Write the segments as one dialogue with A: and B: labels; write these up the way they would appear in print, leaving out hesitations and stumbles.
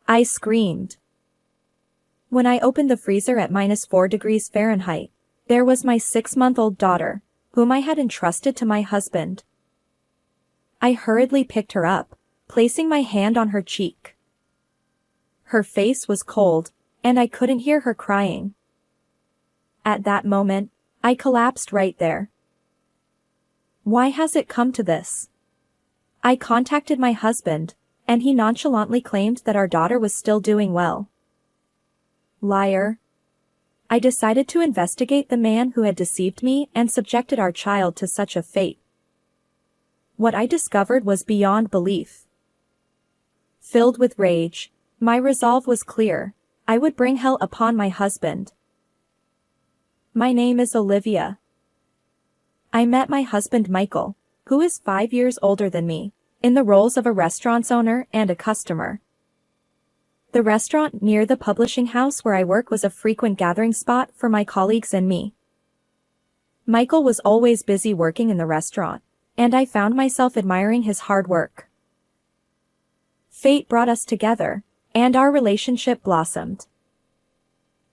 A: I screamed. When I opened the freezer at -4 degrees Fahrenheit, there was my 6-month-old daughter, whom I had entrusted to my husband. I hurriedly picked her up, placing my hand on her cheek. Her face was cold, and I couldn't hear her crying. At that moment, I collapsed right there. Why has it come to this? I contacted my husband, and he nonchalantly claimed that our daughter was still doing well. Liar. I decided to investigate the man who had deceived me and subjected our child to such a fate. What I discovered was beyond belief. Filled with rage, my resolve was clear: I would bring hell upon my husband. My name is Olivia. I met my husband Michael, who is 5 years older than me, in the roles of a restaurant's owner and a customer. The restaurant near the publishing house where I work was a frequent gathering spot for my colleagues and me. Michael was always busy working in the restaurant, and I found myself admiring his hard work. Fate brought us together, and our relationship blossomed.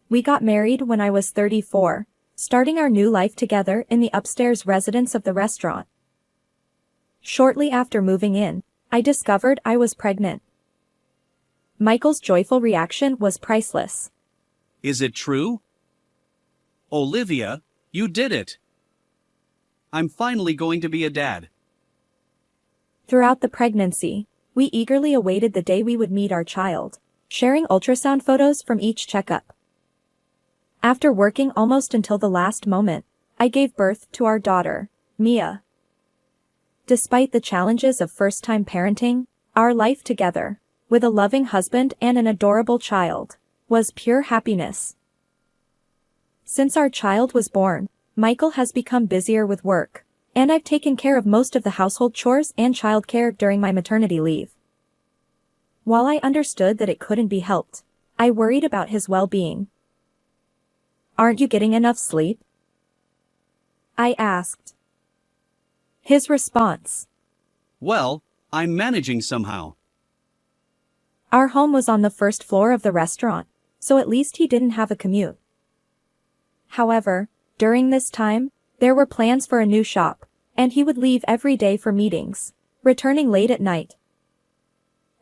A: We got married when I was 34, starting our new life together in the upstairs residence of the restaurant. Shortly after moving in, I discovered I was pregnant. Michael's joyful reaction was priceless.
B: Is it true? Olivia, you did it! I'm finally going to be a dad.
A: Throughout the pregnancy, we eagerly awaited the day we would meet our child, sharing ultrasound photos from each checkup. After working almost until the last moment, I gave birth to our daughter, Mia. Despite the challenges of first-time parenting, our life together, with a loving husband and an adorable child, was pure happiness. Since our child was born, Michael has become busier with work, and I've taken care of most of the household chores and childcare during my maternity leave. While I understood that it couldn't be helped, I worried about his well-being. "Aren't you getting enough sleep?" I asked. His response:
B: Well, I'm managing somehow.
A: Our home was on the first floor of the restaurant, so at least he didn't have a commute. However, during this time, there were plans for a new shop, and he would leave every day for meetings, returning late at night.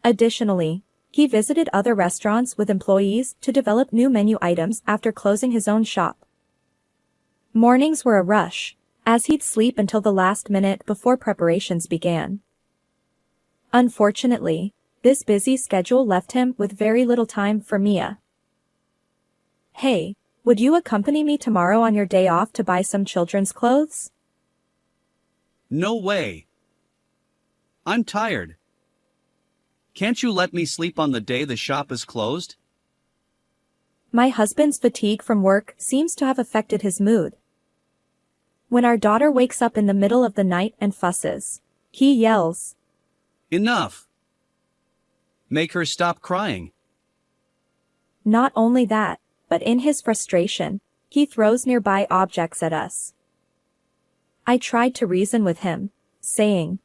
A: Additionally, he visited other restaurants with employees to develop new menu items after closing his own shop. Mornings were a rush, as he'd sleep until the last minute before preparations began. Unfortunately, this busy schedule left him with very little time for Mia. "Hey, would you accompany me tomorrow on your day off to buy some children's clothes?"
B: No way. I'm tired. Can't you let me sleep on the day the shop is closed?
A: My husband's fatigue from work seems to have affected his mood. When our daughter wakes up in the middle of the night and fusses, he yells,
B: Enough. Make her stop crying.
A: Not only that, but in his frustration, he throws nearby objects at us. I tried to reason with him, saying,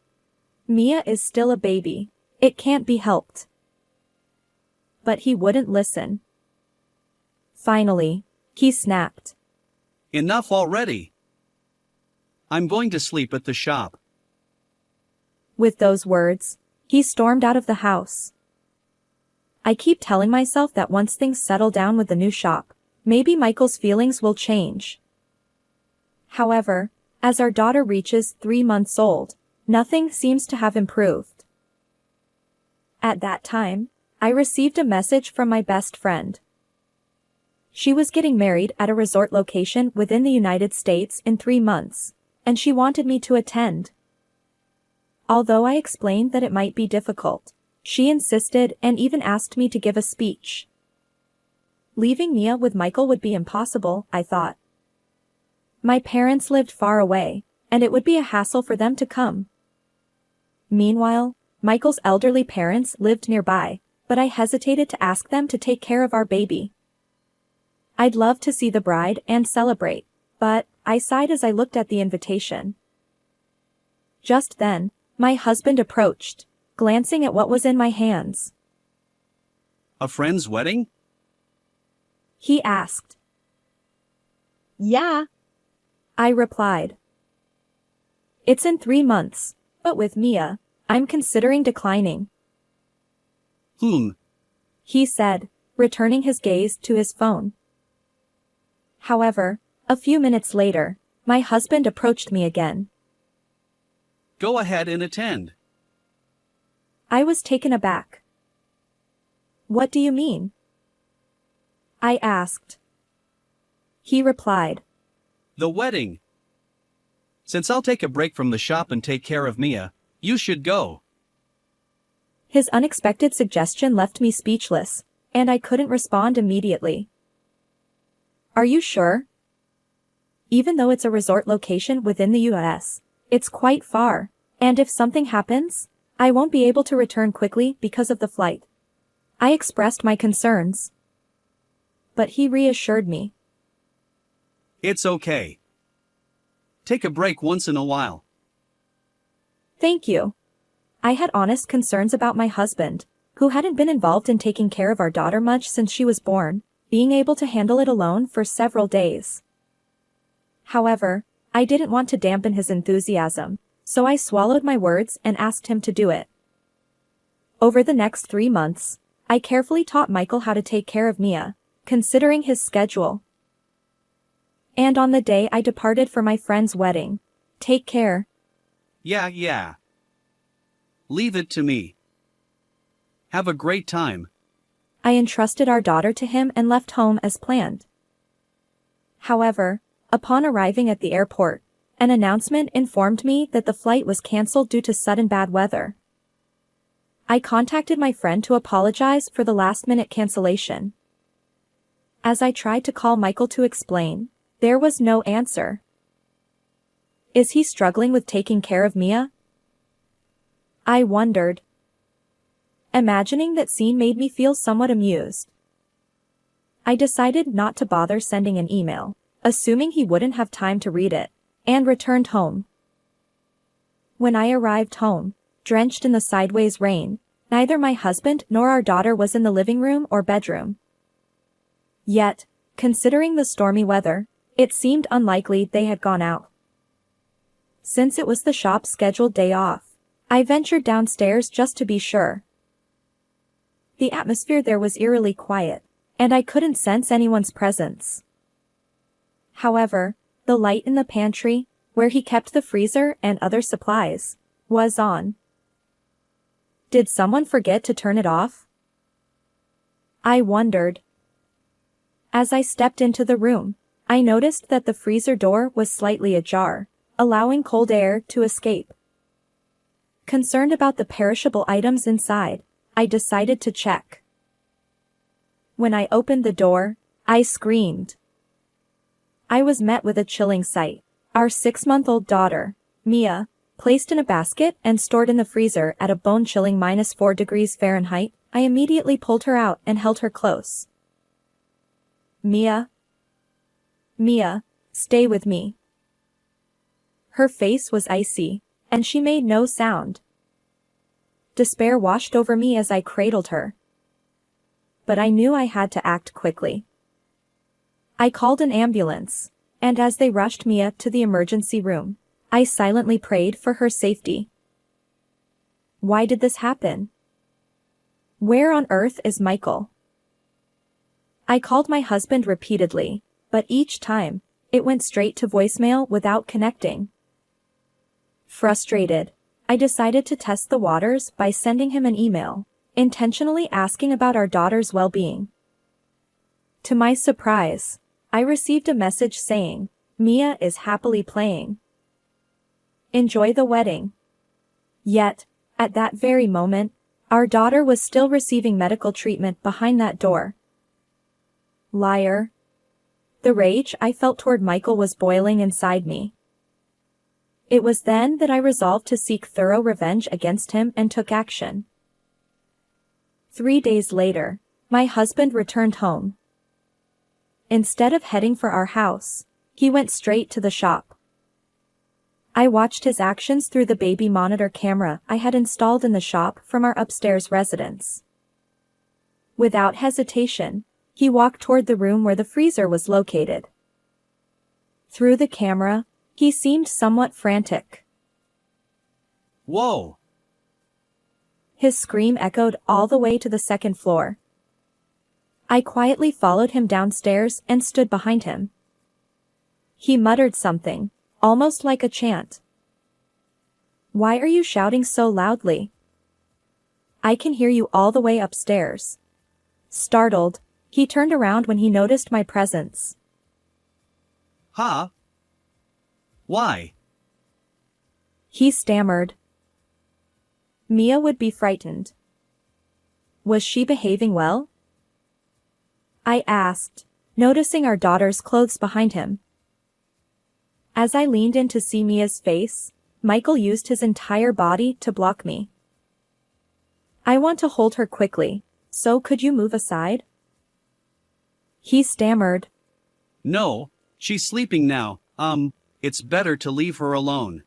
A: "Mia is still a baby. It can't be helped." But he wouldn't listen. Finally, he snapped.
B: Enough already. I'm going to sleep at the shop.
A: With those words, he stormed out of the house. I keep telling myself that once things settle down with the new shop, maybe Michael's feelings will change. However, as our daughter reaches 3 months old, nothing seems to have improved. At that time, I received a message from my best friend. She was getting married at a resort location within the United States in 3 months, and she wanted me to attend. Although I explained that it might be difficult, she insisted and even asked me to give a speech. Leaving Mia with Michael would be impossible, I thought. My parents lived far away, and it would be a hassle for them to come. Meanwhile, Michael's elderly parents lived nearby, but I hesitated to ask them to take care of our baby. I'd love to see the bride and celebrate, but I sighed as I looked at the invitation. Just then, my husband approached, glancing at what was in my hands.
B: A friend's wedding?
A: He asked.
C: Yeah.
A: I replied. It's in 3 months, but with Mia, I'm considering declining.
B: He
A: said, returning his gaze to his phone. However, a few minutes later, my husband approached me again.
B: Go ahead and attend.
A: I was taken aback. What do you mean? I asked. He replied.
B: The wedding. Since I'll take a break from the shop and take care of Mia, you should go.
A: His unexpected suggestion left me speechless, and I couldn't respond immediately. Are you sure? Even though it's a resort location within the US, it's quite far, and if something happens, I won't be able to return quickly because of the flight. I expressed my concerns. But he reassured me.
B: It's okay. Take a break once in a while.
A: Thank you. I had honest concerns about my husband, who hadn't been involved in taking care of our daughter much since she was born, being able to handle it alone for several days. However, I didn't want to dampen his enthusiasm, so I swallowed my words and asked him to do it. Over the next 3 months, I carefully taught Michael how to take care of Mia, considering his schedule. And on the day I departed for my friend's wedding, take care.
B: Yeah. Leave it to me. Have a great time.
A: I entrusted our daughter to him and left home as planned. However, upon arriving at the airport, an announcement informed me that the flight was canceled due to sudden bad weather. I contacted my friend to apologize for the last-minute cancellation. As I tried to call Michael to explain, there was no answer. Is he struggling with taking care of Mia? I wondered. Imagining that scene made me feel somewhat amused. I decided not to bother sending an email, assuming he wouldn't have time to read it, and returned home. When I arrived home, drenched in the sideways rain, neither my husband nor our daughter was in the living room or bedroom. Yet, considering the stormy weather, it seemed unlikely they had gone out. Since it was the shop's scheduled day off, I ventured downstairs just to be sure. The atmosphere there was eerily quiet, and I couldn't sense anyone's presence. However, the light in the pantry, where he kept the freezer and other supplies, was on. Did someone forget to turn it off? I wondered. As I stepped into the room, I noticed that the freezer door was slightly ajar, allowing cold air to escape. Concerned about the perishable items inside, I decided to check. When I opened the door, I screamed. I was met with a chilling sight. Our 6-month-old daughter, Mia, placed in a basket and stored in the freezer at a bone-chilling -4 degrees Fahrenheit, I immediately pulled her out and held her close. Mia, stay with me. Her face was icy, and she made no sound. Despair washed over me as I cradled her. But I knew I had to act quickly. I called an ambulance, and as they rushed Mia to the emergency room, I silently prayed for her safety. Why did this happen? Where on earth is Michael? I called my husband repeatedly, but each time, it went straight to voicemail without connecting. Frustrated, I decided to test the waters by sending him an email, intentionally asking about our daughter's well-being. To my surprise, I received a message saying, Mia is happily playing. Enjoy the wedding. Yet, at that very moment, our daughter was still receiving medical treatment behind that door. Liar. The rage I felt toward Michael was boiling inside me. It was then that I resolved to seek thorough revenge against him and took action. 3 days later, my husband returned home. Instead of heading for our house, he went straight to the shop. I watched his actions through the baby monitor camera I had installed in the shop from our upstairs residence. Without hesitation, he walked toward the room where the freezer was located. Through the camera, he seemed somewhat frantic.
B: Whoa!
A: His scream echoed all the way to the second floor. I quietly followed him downstairs and stood behind him. He muttered something, almost like a chant. Why are you shouting so loudly? I can hear you all the way upstairs. Startled, he turned around when he noticed my presence.
B: Huh? Why?
A: He stammered. Mia would be frightened. Was she behaving well? I asked, noticing our daughter's clothes behind him. As I leaned in to see Mia's face, Michael used his entire body to block me. I want to hold her quickly, so could you move aside? He stammered.
B: No, she's sleeping now, it's better to leave her alone.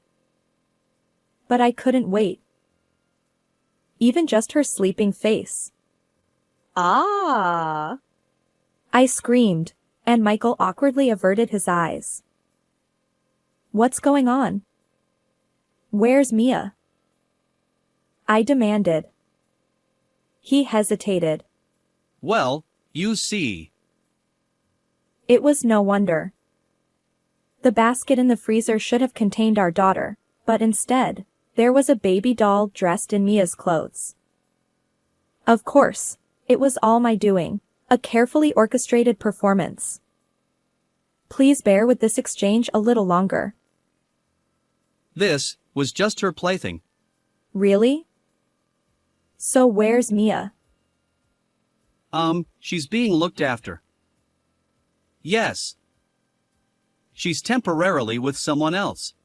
A: But I couldn't wait. Even just her sleeping face. Ah! I screamed, and Michael awkwardly averted his eyes. What's going on? Where's Mia? I demanded. He hesitated.
B: Well, you see.
A: It was no wonder. The basket in the freezer should have contained our daughter, but instead, there was a baby doll dressed in Mia's clothes. Of course, it was all my doing, a carefully orchestrated performance. Please bear with this exchange a little longer.
B: This was just her plaything.
A: Really? So where's Mia?
B: She's being looked after. Yes. She's temporarily with someone else.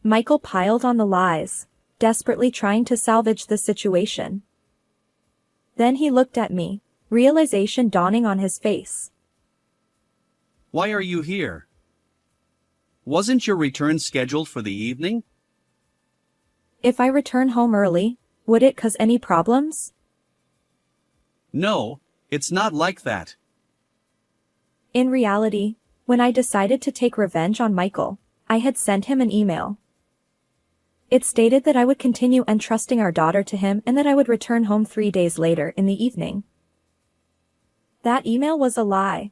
A: Michael piled on the lies, desperately trying to salvage the situation. Then he looked at me, realization dawning on his face.
B: Why are you here? Wasn't your return scheduled for the evening?
A: If I return home early, would it cause any problems?
B: No, it's not like that.
A: In reality, when I decided to take revenge on Michael, I had sent him an email. It stated that I would continue entrusting our daughter to him and that I would return home 3 days later in the evening. That email was a lie.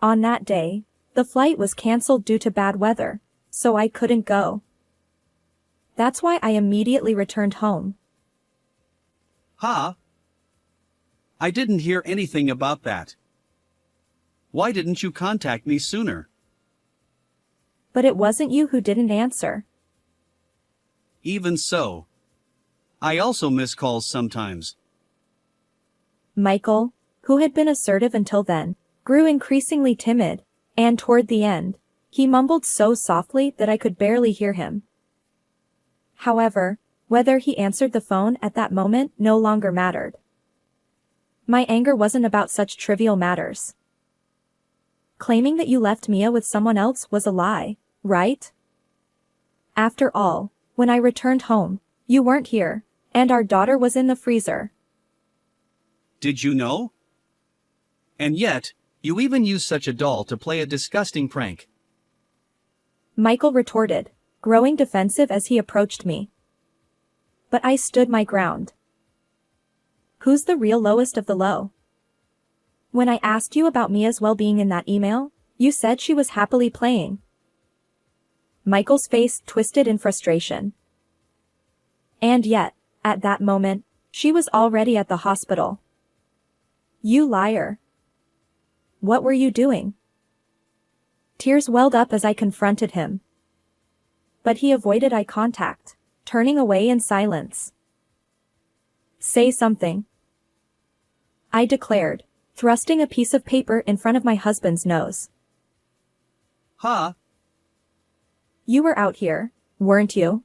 A: On that day, the flight was canceled due to bad weather, so I couldn't go. That's why I immediately returned home.
B: Huh? I didn't hear anything about that. Why didn't you contact me sooner?
A: But it wasn't you who didn't answer.
B: Even so. I also miss calls sometimes.
A: Michael, who had been assertive until then, grew increasingly timid, and toward the end, he mumbled so softly that I could barely hear him. However, whether he answered the phone at that moment no longer mattered. My anger wasn't about such trivial matters. Claiming that you left Mia with someone else was a lie, right? After all, when I returned home, you weren't here, and our daughter was in the freezer.
B: Did you know? And yet, you even used such a doll to play a disgusting prank.
A: Michael retorted, growing defensive as he approached me. But I stood my ground. Who's the real lowest of the low? When I asked you about Mia's well-being in that email, you said she was happily playing. Michael's face twisted in frustration. And yet, at that moment, she was already at the hospital. You liar. What were you doing? Tears welled up as I confronted him. But he avoided eye contact, turning away in silence. Say something, I declared, thrusting a piece of paper in front of my husband's nose.
B: Huh?
A: You were out here, weren't you?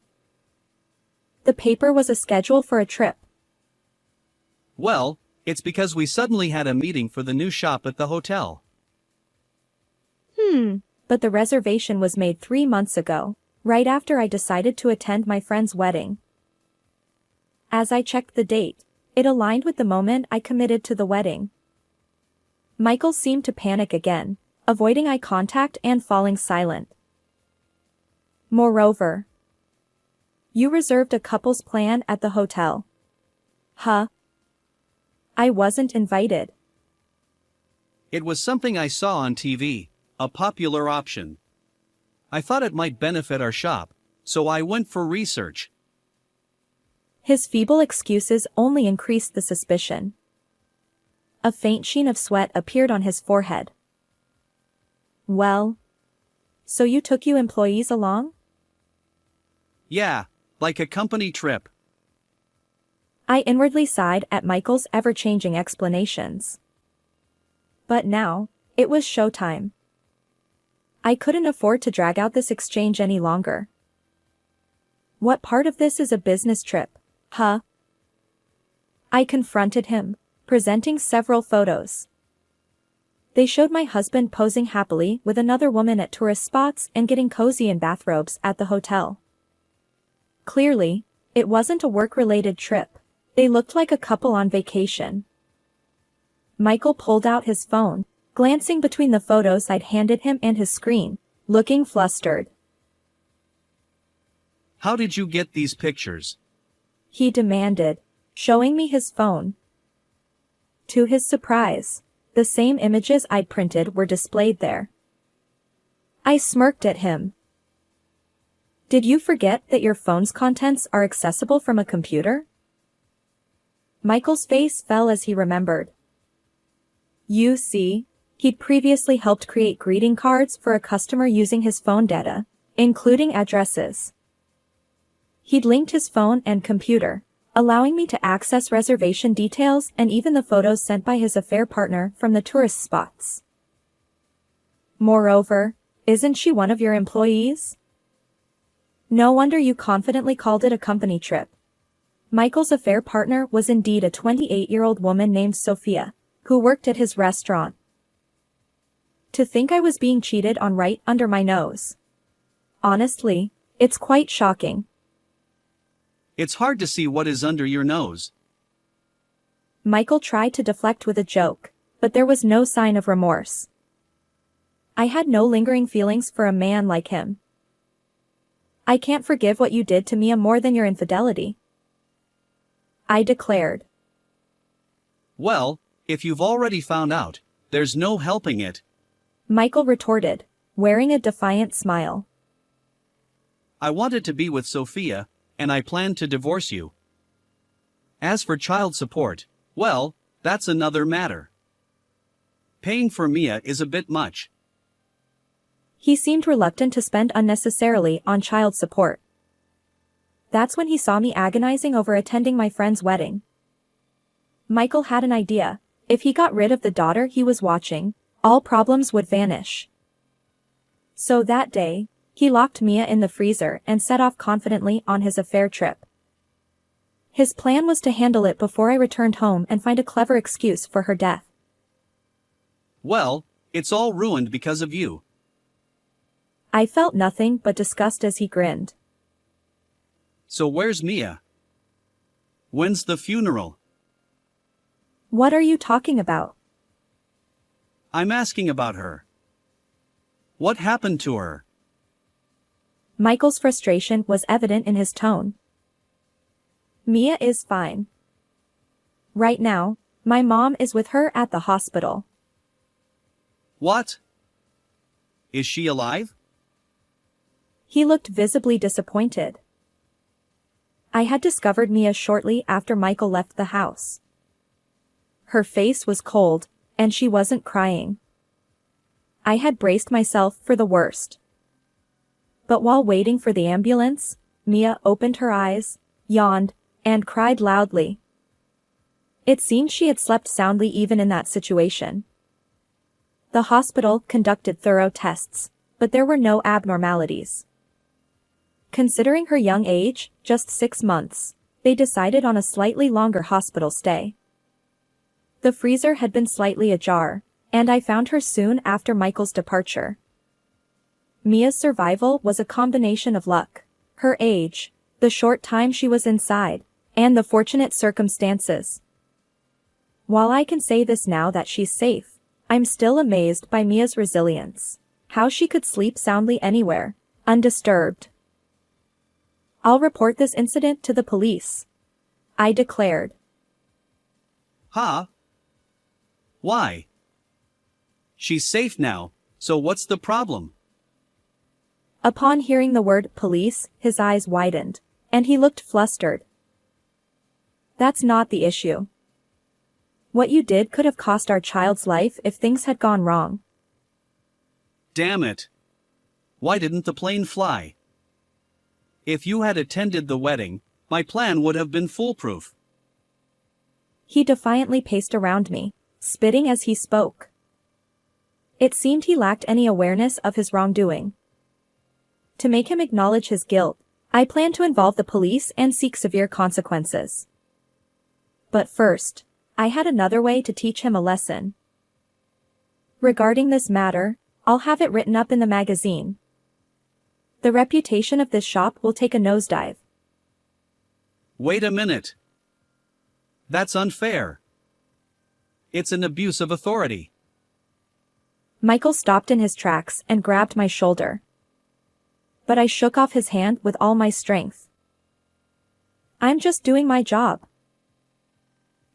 A: The paper was a schedule for a trip.
B: Well, it's because we suddenly had a meeting for the new shop at the hotel.
A: But the reservation was made 3 months ago, right after I decided to attend my friend's wedding. As I checked the date, It aligned with the moment I committed to the wedding. Michael seemed to panic again, avoiding eye contact and falling silent. Moreover, you reserved a couple's plan at the hotel. Huh? I wasn't invited.
B: It was something I saw on TV, a popular option. I thought it might benefit our shop, so I went for research.
A: His feeble excuses only increased the suspicion. A faint sheen of sweat appeared on his forehead. Well, so you took you employees along?
B: Yeah, like a company trip.
A: I inwardly sighed at Michael's ever-changing explanations. But now, it was showtime. I couldn't afford to drag out this exchange any longer. What part of this is a business trip, huh? I confronted him, presenting several photos. They showed my husband posing happily with another woman at tourist spots and getting cozy in bathrobes at the hotel. Clearly, it wasn't a work-related trip. They looked like a couple on vacation. Michael pulled out his phone, glancing between the photos I'd handed him and his screen, looking flustered.
B: How did you get these pictures?
A: He demanded, showing me his phone. To his surprise, the same images I'd printed were displayed there. I smirked at him. Did you forget that your phone's contents are accessible from a computer? Michael's face fell as he remembered. You see, he'd previously helped create greeting cards for a customer using his phone data, including addresses. He'd linked his phone and computer, allowing me to access reservation details and even the photos sent by his affair partner from the tourist spots. Moreover, isn't she one of your employees? No wonder you confidently called it a company trip. Michael's affair partner was indeed a 28-year-old woman named Sophia, who worked at his restaurant. To think I was being cheated on right under my nose. Honestly, it's quite shocking.
B: It's hard to see what is under your nose.
A: Michael tried to deflect with a joke, but there was no sign of remorse. I had no lingering feelings for a man like him. I can't forgive what you did to Mia more than your infidelity, I declared.
B: Well, if you've already found out, there's no helping it,
A: Michael retorted, wearing a defiant smile.
B: I wanted to be with Sophia, and I planned to divorce you. As for child support, well, that's another matter. Paying for Mia is a bit much.
A: He seemed reluctant to spend unnecessarily on child support. That's when he saw me agonizing over attending my friend's wedding. Michael had an idea. If he got rid of the daughter he was watching, all problems would vanish. So that day, he locked Mia in the freezer and set off confidently on his affair trip. His plan was to handle it before I returned home and find a clever excuse for her death.
B: Well, it's all ruined because of you.
A: I felt nothing but disgust as he grinned.
B: So where's Mia? When's the funeral?
A: What are you talking about?
B: I'm asking about her. What happened to her?
A: Michael's frustration was evident in his tone. Mia is fine. Right now, my mom is with her at the hospital.
B: What? Is she alive?
A: He looked visibly disappointed. I had discovered Mia shortly after Michael left the house. Her face was cold, and she wasn't crying. I had braced myself for the worst. But while waiting for the ambulance, Mia opened her eyes, yawned, and cried loudly. It seemed she had slept soundly even in that situation. The hospital conducted thorough tests, but there were no abnormalities. Considering her young age, just 6 months, they decided on a slightly longer hospital stay. The freezer had been slightly ajar, and I found her soon after Michael's departure. Mia's survival was a combination of luck, her age, the short time she was inside, and the fortunate circumstances While I can say this now that she's safe, I'm still amazed by Mia's resilience. How she could sleep soundly anywhere, undisturbed. I'll report this incident to the police, I declared.
B: Huh? Why? She's safe now, so what's the problem?
A: Upon hearing the word police, his eyes widened, and he looked flustered. That's not the issue. What you did could have cost our child's life if things had gone wrong.
B: Damn it. Why didn't the plane fly? If you had attended the wedding, my plan would have been foolproof.
A: He defiantly paced around me, spitting as he spoke. It seemed he lacked any awareness of his wrongdoing. To make him acknowledge his guilt, I planned to involve the police and seek severe consequences. But first, I had another way to teach him a lesson. Regarding this matter, I'll have it written up in the magazine. The reputation of this shop will take a nosedive.
B: Wait a minute. That's unfair. It's an abuse of authority.
A: Michael stopped in his tracks and grabbed my shoulder. But I shook off his hand with all my strength. I'm just doing my job.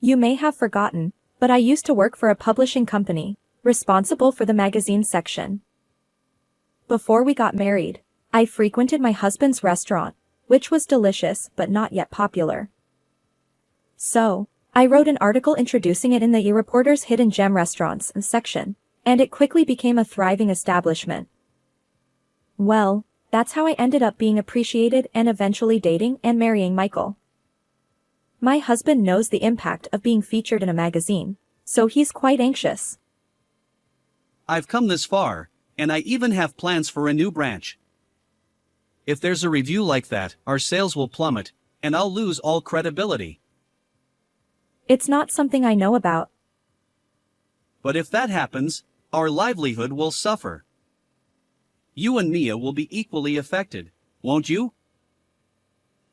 A: You may have forgotten, but I used to work for a publishing company, responsible for the magazine section. Before we got married, I frequented my husband's restaurant, which was delicious but not yet popular. So, I wrote an article introducing it in the E-Reporter's Hidden Gem Restaurants section, and it quickly became a thriving establishment. Well, that's how I ended up being appreciated and eventually dating and marrying Michael. My husband knows the impact of being featured in a magazine, so he's quite anxious.
B: I've come this far, and I even have plans for a new branch. If there's a review like that, our sales will plummet, and I'll lose all credibility.
A: It's not something I know about.
B: But if that happens, our livelihood will suffer. You and Mia will be equally affected, won't you?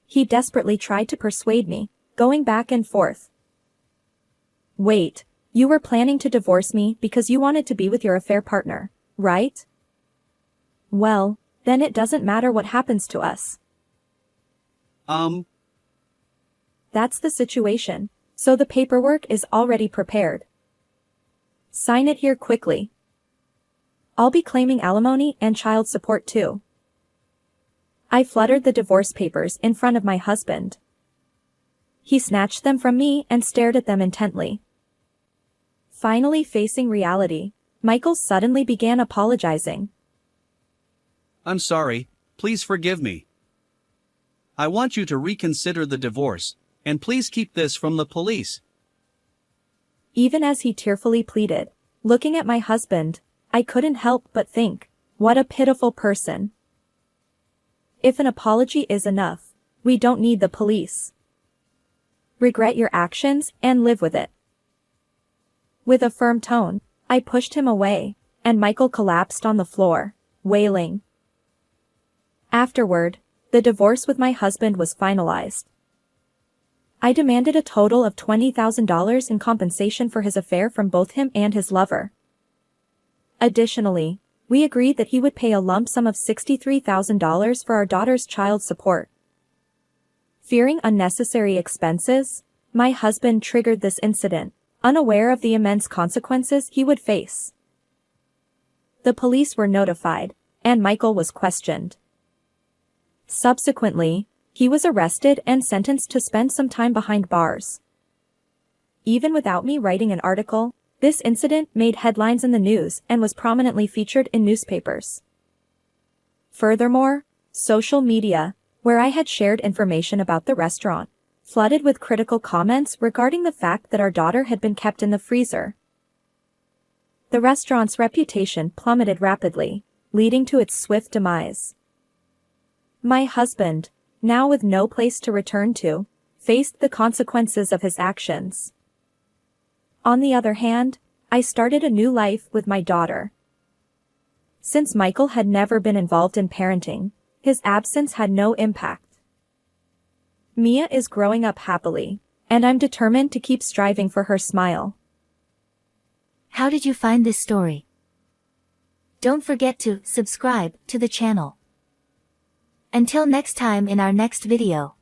A: He desperately tried to persuade me, going back and forth. Wait, you were planning to divorce me because you wanted to be with your affair partner, right? Well, then it doesn't matter what happens to us. That's the situation, so the paperwork is already prepared. Sign it here quickly. I'll be claiming alimony and child support too. I fluttered the divorce papers in front of my husband. He snatched them from me and stared at them intently. Finally facing reality, Michael suddenly began apologizing.
B: I'm sorry, please forgive me. I want you to reconsider the divorce, and please keep this from the police.
A: Even as he tearfully pleaded, looking at my husband, I couldn't help but think, what a pitiful person. If an apology is enough, we don't need the police. Regret your actions and live with it. With a firm tone, I pushed him away, and Michael collapsed on the floor, wailing. Afterward, the divorce with my husband was finalized. I demanded a total of $20,000 in compensation for his affair from both him and his lover. Additionally, we agreed that he would pay a lump sum of $63,000 for our daughter's child support. Fearing unnecessary expenses, my husband triggered this incident, unaware of the immense consequences he would face. The police were notified, and Michael was questioned. Subsequently, he was arrested and sentenced to spend some time behind bars. Even without me writing an article, this incident made headlines in the news and was prominently featured in newspapers. Furthermore, social media, where I had shared information about the restaurant, flooded with critical comments regarding the fact that our daughter had been kept in the freezer. The restaurant's reputation plummeted rapidly, leading to its swift demise. My husband, now with no place to return to, faced the consequences of his actions. On the other hand, I started a new life with my daughter. Since Michael had never been involved in parenting, his absence had no impact. Mia is growing up happily, And I'm determined to keep striving for her smile.
C: How did you find this story? Don't forget to subscribe to the channel. Until next time in our next video.